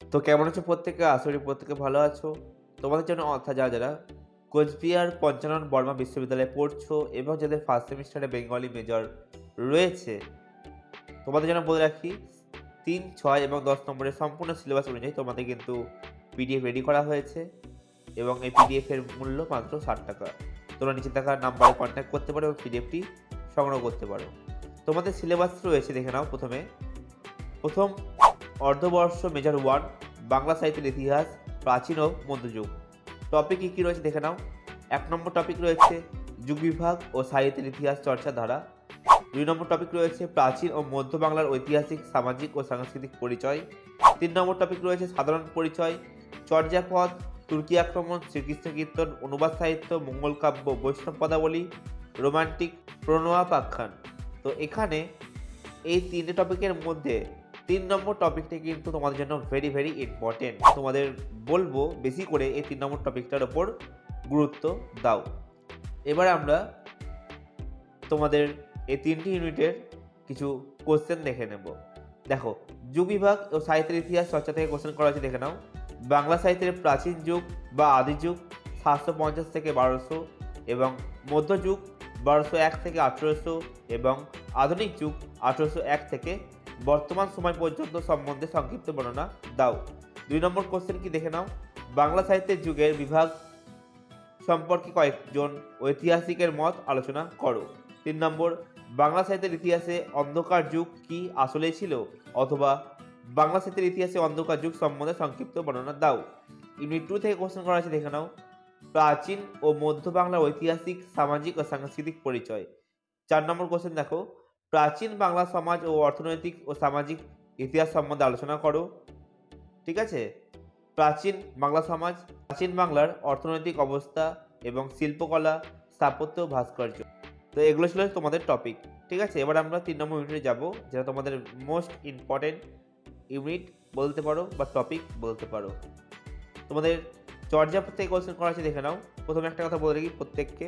তো কেমন আছো প্রত্যেকে? আশা করি প্রত্যেকে ভালো আছো। তোমাদের জন্য অর্থাৎ যারা কোচবিহার পঞ্চানন বর্মা বিশ্ববিদ্যালয়ে পড়ছো এবং যাদের ফার্স্ট সেমিস্টারে বেঙ্গলি মেজর রয়েছে, তোমাদের জন্য বলে রাখি ৩, ৬ এবং ১০ নম্বরের সম্পূর্ণ সিলেবাস অনুযায়ী তোমাদের কিন্তু পিডিএফ রেডি করা হয়েছে এবং এই পিডিএফ এর মূল্য মাত্র ৳৬০। তোমরা নিচে থাকা নাম্বারে কন্ট্যাক্ট করতে পারো এবং পিডিএফটি সংগ্রহ করতে পারো। তোমাদের সিলেবাস রয়েছে দেখে নাও। প্রথম অর্ধবর্ষ মেজর 1 বাংলা সাহিত্যের ইতিহাস, প্রাচীন ও মধ্যযুগ। টপিক কী রয়েছে দেখে নাও। ১ নম্বর টপিক রয়েছে যুগ বিভাগ ও সাহিত্যের ইতিহাস চর্চা ধারা। ২ নম্বর টপিক রয়েছে প্রাচীন ও মধ্য বাংলার ঐতিহাসিক, সামাজিক ও সাংস্কৃতিক পরিচয়। ৩ নম্বর টপিক রয়েছে সাধারণ পরিচয়, চর্যাপদ, তুর্কি আক্রমণ, শ্রীকৃষ্ণ কীর্তন, অনুবাদ সাহিত্য, মঙ্গল কাব্য, বৈষ্ণব পদাবলী, রোমান্টিক, প্রণয়াপাখ্যান। তো এখানে এই ৩টে টপিকের মধ্যে ৩ নম্বর টপিকটা কিন্তু তোমাদের জন্য ভেরি ইম্পর্টেন্ট। তোমাদের বলবো বেশি করে এই ৩ নম্বর টপিকটার ওপর গুরুত্ব দাও। এবার আমরা তোমাদের এই ৩টি ইউনিটের কিছু কোশ্চেন দেখে নেব। দেখো, যুগ বিভাগ ও সাহিত্যের ইতিহাস চর্চা থেকে কোশ্চেন করা হয়েছে দেখে নাও। বাংলা সাহিত্যের প্রাচীন যুগ বা আদি যুগ ৭৫০ থেকে ১২০০ এবং মধ্যযুগ ১২০১ থেকে ১৮০০ এবং আধুনিক যুগ ১৮০১ থেকে বর্তমান সময় পর্যন্ত সম্বন্ধে সংক্ষিপ্ত বর্ণনা দাও। ২ নম্বর কোশ্চেন কি দেখে নাও। বাংলা সাহিত্যের যুগের বিভাগ সম্পর্কে কয়েকজন ঐতিহাসিকের মত আলোচনা করো। ৩ নম্বর, বাংলা সাহিত্যের ইতিহাসে অন্ধকার যুগ কি আসলেই ছিল, অথবা বাংলা সাহিত্যের ইতিহাসে অন্ধকার যুগ সম্বন্ধে সংক্ষিপ্ত বর্ণনা দাও। ইউনিট 2 থেকে কোশ্চেন করা আছে দেখে নাও। প্রাচীন ও মধ্য বাংলার ঐতিহাসিক, সামাজিক ও সাংস্কৃতিক পরিচয়। ৪ নম্বর কোশ্চেন দেখো, প্রাচীন বাংলা সমাজ ও অর্থনৈতিক ও সামাজিক ইতিহাস সম্বন্ধে আলোচনা করো। ঠিক আছে, প্রাচীন বাংলা সমাজ, প্রাচীন বাংলার অর্থনৈতিক অবস্থা এবং শিল্পকলা, স্থাপত্য, ভাস্কর্য। তো এগুলো ছিল তোমাদের টপিক। ঠিক আছে, এবার আমরা ৩ নম্বর ইউনিটে যাব, যেটা তোমাদের মোস্ট ইম্পর্টেন্ট ইউনিট বলতে পারো বা টপিক বলতে পারো। তোমাদের চর্যাপদ থেকে কোশ্চেন করা আছে দেখে নাও। প্রথমে একটা কথা বলে রাখি, প্রত্যেকটা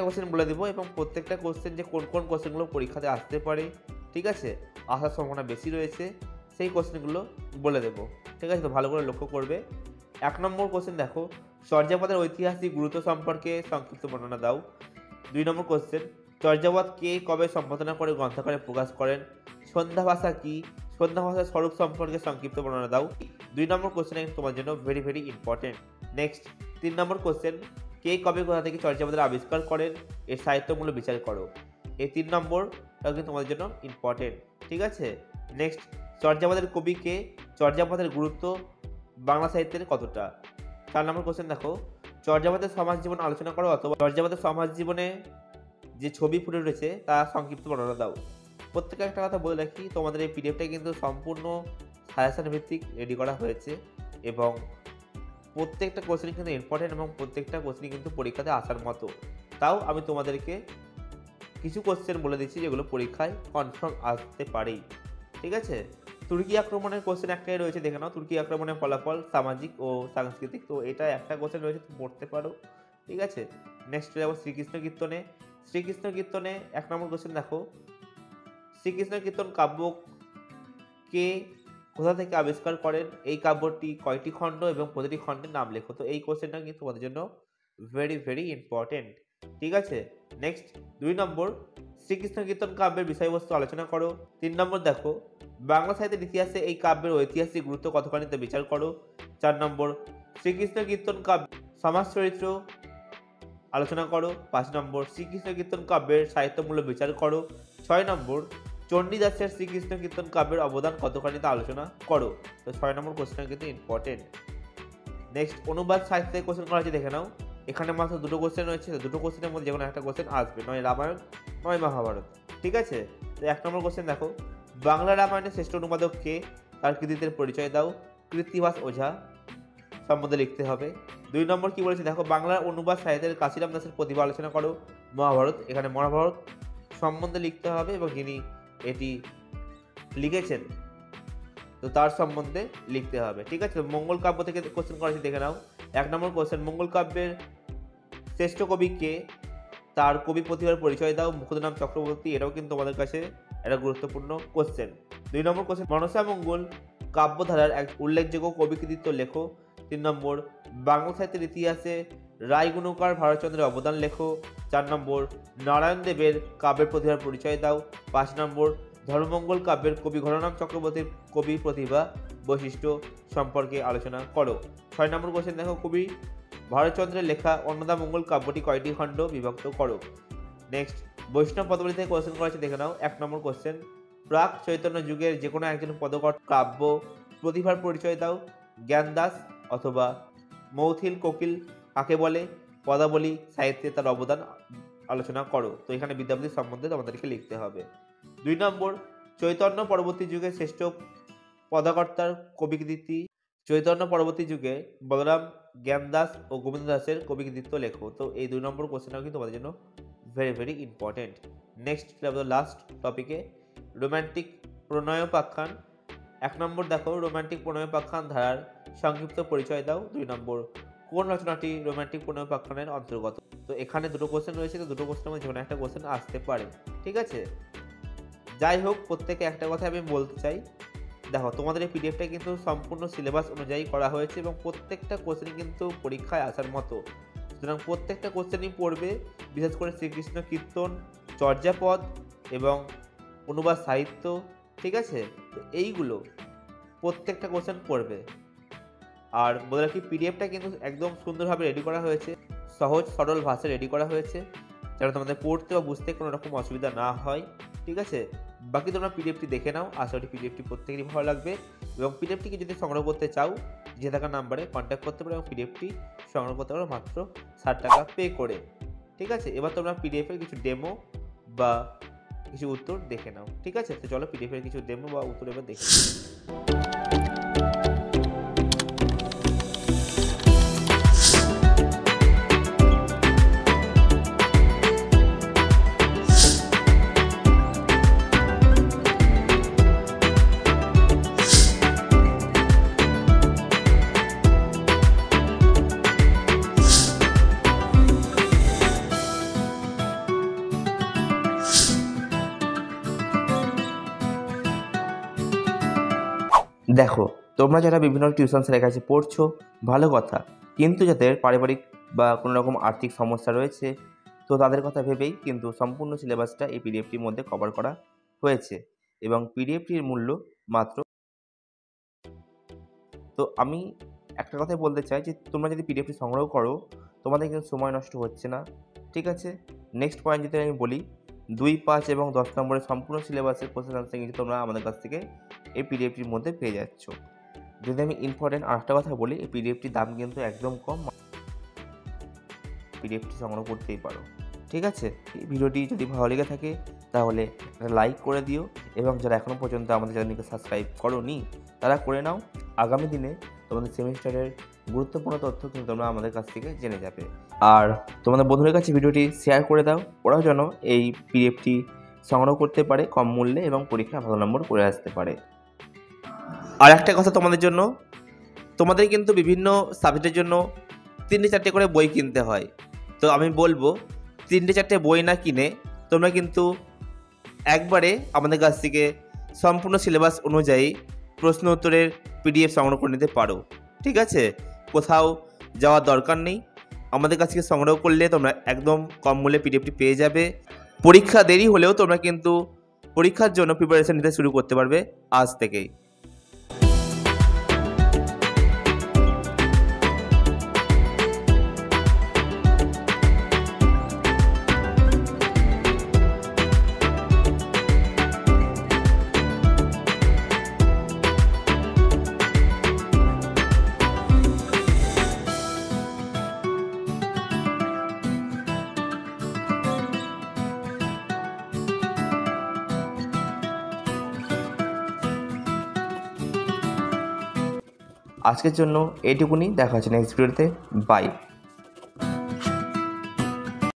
কোশ্চেন বলে দেবো এবং প্রত্যেকটা কোশ্চেন যে কোন কোশ্চেনগুলো পরীক্ষাতে আসতে পারে, ঠিক আছে, আসার সম্ভাবনা বেশি রয়েছে, সেই কোশ্চেনগুলো বলে দেবো। ঠিক আছে, তো ভালো করে লক্ষ্য করবে। ১ নম্বর কোশ্চেন দেখো, চর্যাপদের ঐতিহাসিক গুরুত্ব সম্পর্কে সংক্ষিপ্ত বর্ণনা দাও। ২ নম্বর কোশ্চেন, চর্যাপদ কে কবে সম্পাদনা করে গ্রন্থাকারে প্রকাশ করেন? সন্ধ্যা ভাষা কি? সন্ধ্যা ভাষার স্বরূপ সম্পর্কে সংক্ষিপ্ত বর্ণনা দাও। ২ নম্বর কোশ্চেন তোমার জন্য ভেরি ইম্পর্টেন্ট। নেক্সট ৩ নম্বর কোশ্চেন, কে কবে কোথা থেকে চর্যাপদের আবিষ্কার করেন? এর সাহিত্যমূল্য বিচার করো। এই ৩ নম্বরটাও কিন্তু তোমাদের জন্য ইম্পর্টেন্ট। ঠিক আছে, নেক্সট, চর্যাপদের কবি কে? চর্যাপদের গুরুত্ব বাংলা সাহিত্যের কতটা? ৪ নম্বর কোশ্চেন দেখো, চর্যাপদের সমাজ জীবন আলোচনা করো, অথবা চর্যাপদের সমাজ জীবনে যে ছবি ফুটে উঠেছে তা সংক্ষিপ্ত বর্ণনা দাও। প্রত্যেকে একটা কথা বলে রাখি, তোমাদের এই পিডিএফটা কিন্তু সম্পূর্ণ সাজেশন ভিত্তিক রেডি করা হয়েছে এবং প্রত্যেকটা কোশ্চেন কিন্তু ইম্পর্টেন্ট এবং প্রত্যেকটা কোশ্চেন কিন্তু পরীক্ষাতে আসার মতো। তাও আমি তোমাদেরকে কিছু কোশ্চেন বলে দিচ্ছি যেগুলো পরীক্ষায় কনফার্ম আসতে পারেই। ঠিক আছে, তুর্কি আক্রমণের কোশ্চেন একটাই রয়েছে দেখে নাও। তুর্কি আক্রমণের ফলাফল সামাজিক ও সাংস্কৃতিক। তো এটা একটা কোশ্চেন রয়েছে, তুমি পড়তে পারো। ঠিক আছে, নেক্সট যাবো শ্রীকৃষ্ণ কীর্তনে। শ্রীকৃষ্ণ কীর্তনে ১ নম্বর কোশ্চেন দেখো, শ্রীকৃষ্ণ কীর্তন কাব্য কে কোথা থেকে আবিষ্কার করেন? এই কাব্যটি কয়টি খণ্ড এবং প্রতিটি খণ্ডের নাম লেখো। তো এই কোশ্চেনটা কিন্তু তোমাদের জন্য ভেরি ইম্পর্টেন্ট। ঠিক আছে, নেক্সট ২ নম্বর, শ্রীকৃষ্ণ কীর্তন কাব্যের বিষয়বস্তু আলোচনা করো। ৩ নম্বর দেখো, বাংলা সাহিত্যের ইতিহাসে এই কাব্যের ঐতিহাসিক গুরুত্ব কতখানি তা বিচার করো। ৪ নম্বর, শ্রীকৃষ্ণ কীর্তন কাব্য সমাজ চরিত্র আলোচনা করো। ৫ নম্বর, শ্রীকৃষ্ণ কীর্তন কাব্যের সাহিত্যমূল্য বিচার করো। ৬ নম্বর, চণ্ডীদাসের শ্রীকৃষ্ণ কীর্তন কাব্যের অবদান কতখানি তা আলোচনা করো। তো ৬ নম্বর কোশ্চেন কিন্তু ইম্পর্টেন্ট। নেক্সট, অনুবাদ সাহিত্যের কোশ্চেন করা আছে দেখে নাও। এখানে মাত্র দুটো কোশ্চেন রয়েছে, দুটো কোশ্চেনের মধ্যে যে কোনো একটা কোশ্চেন আসবে, নয় রামায়ণ নয় মহাভারত। ঠিক আছে, তো ১ নম্বর কোশ্চেন দেখো, বাংলা রামায়ণের শ্রেষ্ঠ অনুবাদক কে? তার কৃতিত্বের পরিচয় দাও। কৃত্তিবাস ওঝা সম্বন্ধে লিখতে হবে। ২ নম্বর কি বলেছে দেখো, বাংলার অনুবাদ সাহিত্যের কাশিরাম দাসের প্রতিভা আলোচনা করো। মহাভারত, এখানে মহাভারত সম্বন্ধে লিখতে হবে এবং যিনি এটি লিখেছেন তো তার সম্বন্ধে লিখতে হবে। ঠিক আছে, মঙ্গল কাব্য থেকে কোশ্চেন করা আছে দেখে নাও। ১ নম্বর কোশ্চেন, মঙ্গল কাব্যের শ্রেষ্ঠ কবি কে? তার কবি প্রতিভার পরিচয় দাও। মুকুন্দরাম চক্রবর্তী, এটাও কিন্তু তোমাদের কাছে একটা গুরুত্বপূর্ণ কোশ্চেন। ২ নম্বর কোশ্চেন, মনসা মঙ্গল কাব্যধারার এক উল্লেখযোগ্য কবি কৃতিত্ব লেখো। 3 নম্বর, বাংলা সাহিত্যের ইতিহাসে রায় গুণকার ভারতচন্দ্রের অবদান লেখো। 4 নম্বর, নারায়ণ দেবের কাব্যের প্রতিভার পরিচয় দাও। 5 নম্বর, ধর্মমঙ্গল কাব্যের কবি ঘনরাম চক্রবর্তীর কবি প্রতিভা বৈশিষ্ট্য সম্পর্কে আলোচনা করো। 6 নম্বর কোশ্চেন দেখো, কবি ভারতচন্দ্রের লেখা অন্নদামঙ্গল কাব্যটি কয়টি খণ্ড বিভক্ত করো। নেক্সট, বৈষ্ণব পদাবলী থেকে কোশ্চেন করা আছে, দেখে নাও। 1 নম্বর কোশ্চেন, প্রাক চৈতন্য যুগের যে কোনো একজন পদকর্তা কাব্য প্রতিভার পরিচয় দাও। জ্ঞানদাস অথবা মৌথিল কোকিল কাকে বলে? পদাবলী সাহিত্যে তার অবদান আলোচনা করো। তো এখানে বিদ্যাপতির সম্বন্ধে তোমাদেরকে লিখতে হবে। 2 নম্বর, চৈতন্য পরবর্তী যুগের শ্রেষ্ঠ পদকর্তার কবি কৃতি। চৈতন্য পরবর্তী যুগে বলরাম, জ্ঞানদাস ও গোবিন্দ দাসের কবি কৃতিত্ব লেখো। তো এই 2 নম্বর কোশ্চেনটাও কিন্তু তোমাদের জন্য very very important. Next last টপিকে রোম্যান্টিক প্রণয়োপাখ্যান। 1 নম্বর দেখো, রোম্যান্টিক প্রণয়োপাখ্যান ধারার সংক্ষিপ্ত পরিচয় দাও। 2 নম্বর, কোন রচনাটি রোম্যান্টিক প্রণয়োপাখ্যানের অন্তর্গত? তো এখানে দুটো কোশ্চেন রয়েছে, তো দুটো কোশ্চেনের মধ্যে যেকোনো একটা কোশ্চেন আসতে পারে, ঠিক আছে। যাই হোক, প্রত্যেকে একটা কথা আমি বলতে চাই, দেখো তোমাদের এই পিডিএফটা কিন্তু সম্পূর্ণ সিলেবাস অনুযায়ী করা হয়েছে এবং প্রত্যেকটা কোশ্চেনই কিন্তু পরীক্ষায় আসার মতো। সুতরাং প্রত্যেকটা কোশ্চেনই পড়বে, বিশেষ করে শ্রীকৃষ্ণ কীর্তন, চর্যাপদ এবং অনুবাদ সাহিত্য, ঠিক আছে। তো এইগুলো প্রত্যেকটা কোশ্চেন পড়বে। আর বলে রাখি, পিডিএফটা কিন্তু একদম সুন্দরভাবে রেডি করা হয়েছে, সহজ সরল ভাষায় রেডি করা হয়েছে, যাতে তোমাদের পড়তে বা বুঝতে কোনো রকম অসুবিধা না হয়, ঠিক আছে। বাকি তোমরা পিডিএফটি দেখে নাও, আশা করি পিডিএফটি প্রত্যেকেরই ভালো লাগবে। এবং পিডিএফটিকে যদি সংগ্রহ করতে চাও, যে থাকা নাম্বারে কন্ট্যাক্ট করতে পারো এবং পিডিএফটি সংগ্রহ করতে পারো মাত্র 60 টাকা পে করে, ঠিক আছে। এবার তোমরা পিডিএফের কিছু ডেমো বা কিছু উত্তর দেখে নাও, ঠিক আছে। তো চলো পিডিএফের কিছু ডেমো বা উত্তর এবার দেখে নাও। দেখো, তোমরা যারা বিভিন্ন টিউশন স্যারের কাছে পড়ছো, ভালো কথা, কিন্তু যাদের পারিবারিক বা কোনো রকম আর্থিক সমস্যা রয়েছে, তো তাদের কথা ভেবেই কিন্তু সম্পূর্ণ সিলেবাসটা এই পিডিএফটির মধ্যে কভার করা হয়েছে এবং পিডিএফটির মূল্য মাত্র। তো আমি একটা কথাই বলতে চাই যে তোমরা যদি পিডিএফটি সংগ্রহ করো, তোমাদের কিন্তু সময় নষ্ট হচ্ছে না, ঠিক আছে। নেক্সট পয়েন্ট যদি আমি বলি, 2, 5 এবং 10 নম্বরের সম্পূর্ণ সিলেবাসের কোশ্চেন আনসার কিন্তু তোমরা আমাদের কাছ থেকে এই পিডিএফটির মধ্যে পেয়ে যাচ্ছ। যদি আমি ইম্পর্টেন্ট আরেকটা কথা বলি, এই পিডিএফটির দাম কিন্তু একদম কম, পিডিএফটি সংগ্রহ করতেই পারো, ঠিক আছে। এই ভিডিওটি যদি ভালো লেগে থাকে তাহলে লাইক করে দিও এবং যারা এখনও পর্যন্ত আমাদের চ্যানেলকে সাবস্ক্রাইব করোনি তারা করে নাও। আগামী দিনে তোমাদের সেমিস্টারের গুরুত্বপূর্ণ তথ্য কিন্তু তোমরা আমাদের কাছ থেকে জেনে যাবে। আর তোমাদের বন্ধুদের কাছে ভিডিওটি শেয়ার করে দাও, ওরাও যেন এই পিডিএফটি সংগ্রহ করতে পারে কম মূল্যে এবং পরীক্ষায় ভালো নম্বর করে আসতে পারে। আর একটা কথা তোমাদের জন্য, তোমাদের কিন্তু বিভিন্ন সাবজেক্টের জন্য 3-4টে করে বই কিনতে হয়। তো আমি বলবো 3-4টে বই না কিনে তোমরা কিন্তু একবারে আমাদের কাছ থেকে সম্পূর্ণ সিলেবাস অনুযায়ী প্রশ্ন উত্তরের পিডিএফ সংগ্রহ করে নিতে পারো, ঠিক আছে। কোথাও যাওয়ার দরকার নেই, আমাদের কাছ থেকে সংগ্রহ করলে তোমরা একদম কম মূল্যে পিডিএফটি পেয়ে যাবে। পরীক্ষা দেরি হলেও তোমরা কিন্তু পরীক্ষার জন্য প্রিপারেশন নিতে শুরু করতে পারবে আজ থেকেই। আজকের জন্য এইটুকুনি, দেখা হচ্ছে নেক্সট ভিডিওতে। বাই।